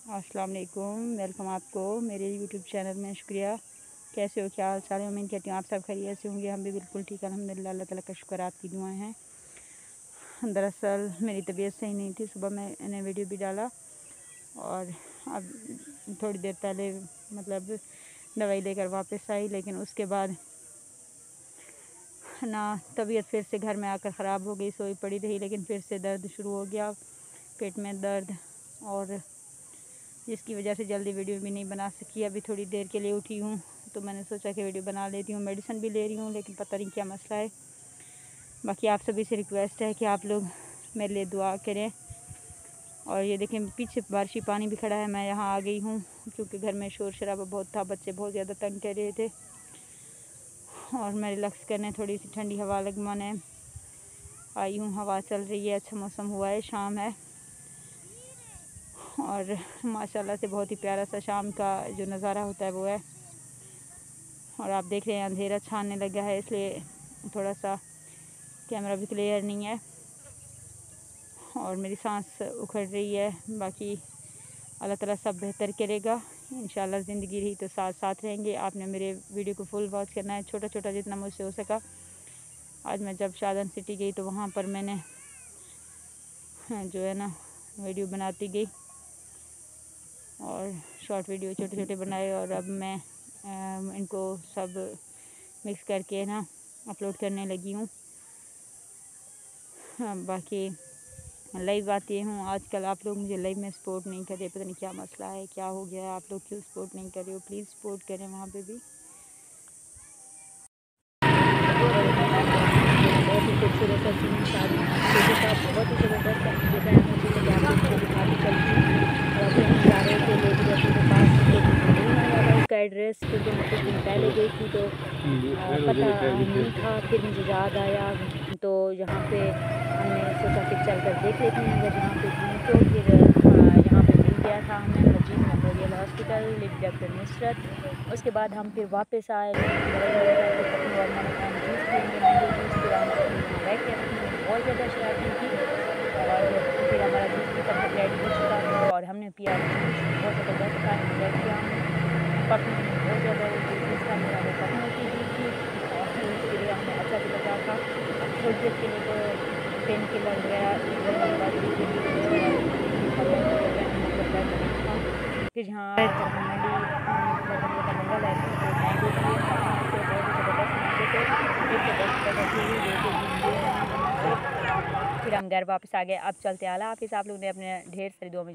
अस्सलाम वालेकुम, वेलकम आपको मेरे यूट्यूब चैनल में। शुक्रिया। कैसे हो, क्या हाल चाल है? उम्मीद करती हूँ आप सब खैरियत से होंगे। हम भी बिल्कुल ठीक है, अल्हम्दुलिल्लाह। अल्लाह ताला का शुक्र, आपकी दुआएं हैं। दरअसल मेरी तबीयत सही नहीं थी, सुबह मैंने वीडियो भी डाला और अब थोड़ी देर पहले मतलब दवाई लेकर वापस आई, लेकिन उसके बाद ना तबीयत फिर से घर में आकर ख़राब हो गई, सोई पड़ी रही, लेकिन फिर से दर्द शुरू हो गया, पेट में दर्द, और जिसकी वजह से जल्दी वीडियो भी नहीं बना सकी। अभी थोड़ी देर के लिए उठी हूँ तो मैंने सोचा कि वीडियो बना लेती हूँ। मेडिसिन भी ले रही हूँ, लेकिन पता नहीं क्या मसला है। बाकी आप सभी से रिक्वेस्ट है कि आप लोग मेरे लिए दुआ करें। और ये देखें, पीछे बारिशी पानी भी खड़ा है। मैं यहाँ आ गई हूँ क्योंकि घर में शोर शराबा बहुत था, बच्चे बहुत ज़्यादा तंग कर रहे थे और मैं रिलैक्स करने थोड़ी सी ठंडी हवा लगवाने आई हूँ। हवा चल रही है, अच्छा मौसम हुआ है, शाम है और माशाल्लाह से बहुत ही प्यारा सा शाम का जो नज़ारा होता है वो है। और आप देख रहे हैं अंधेरा छाने लगा है, इसलिए थोड़ा सा कैमरा भी क्लियर नहीं है और मेरी सांस उखड़ रही है। बाकी अल्लाह ताला सब बेहतर करेगा इंशाल्लाह। ज़िंदगी रही तो साथ साथ रहेंगे। आपने मेरे वीडियो को फुल वॉच करना है, छोटा छोटा जितना मुझसे हो सका। आज मैं जब शादन सिटी गई तो वहाँ पर मैंने जो है ना वीडियो बनाती गई और शॉर्ट वीडियो छोटे छोटे बनाए, और अब मैं इनको सब मिक्स करके ना अपलोड करने लगी हूँ। बाकी लाइव आती हूँ। आजकल आप लोग मुझे लाइव में सपोर्ट नहीं कर रहे, पता नहीं क्या मसला है, क्या हो गया है, आप लोग क्यों सपोर्ट नहीं कर रहे हो? प्लीज़ सपोर्ट करें वहाँ पे भी। बहुत ही खूबसूरत सा सीन, शादी बहुत ही ज़बरदस्त जगह है। मुझे लगे आप लोगों को दिखाती चलती और अब हम जा रहे थे लेडी डॉक्टर के पास, लेकिन नहीं आने वाला उसका एड्रेस, क्योंकि मैं कुछ दिन पहले गई थी तो पता नहीं था। फिर मुझे याद आया तो यहाँ पे हमने सोचा कि चल कर देख लेते हैं। अगर यहाँ पे थी तो फिर यहाँ पे मिल गया था हमें Majeed memorial hospital, lady doctor Nusrat. उसके बाद हम फिर वापस आए, दवाई वगैरह तो खत्म हुआ। मैंने कहा जूस पियेंगे, मैंगो जूस। फिर हम यहाँ बैठ के बहुत ज़्यादा शरारती थी और फिर हमारा जूस भी तब तक रेडी हो चुका था और हमने पिया जूस, बहुत ज़बरदस्त था। एंजॉय किया हमने। पपी बहुत ज़्यादा जूस था मेरा, वो पपी की जूस थी और उसके लिए हमें अच्छा भी लगा था। थोड़ी देर के लिए तो पेन किलर वगैरह फिर यहाँ मंगल है तो मैंगो दिए बहुत ही ज़बरदस्त मैंगो थे, 110 रुपये का थी। फिर हम घर वापस आ गए। अब चलते आला हाफिज़। आप लोग ने अपने ढेर सारी दुआ में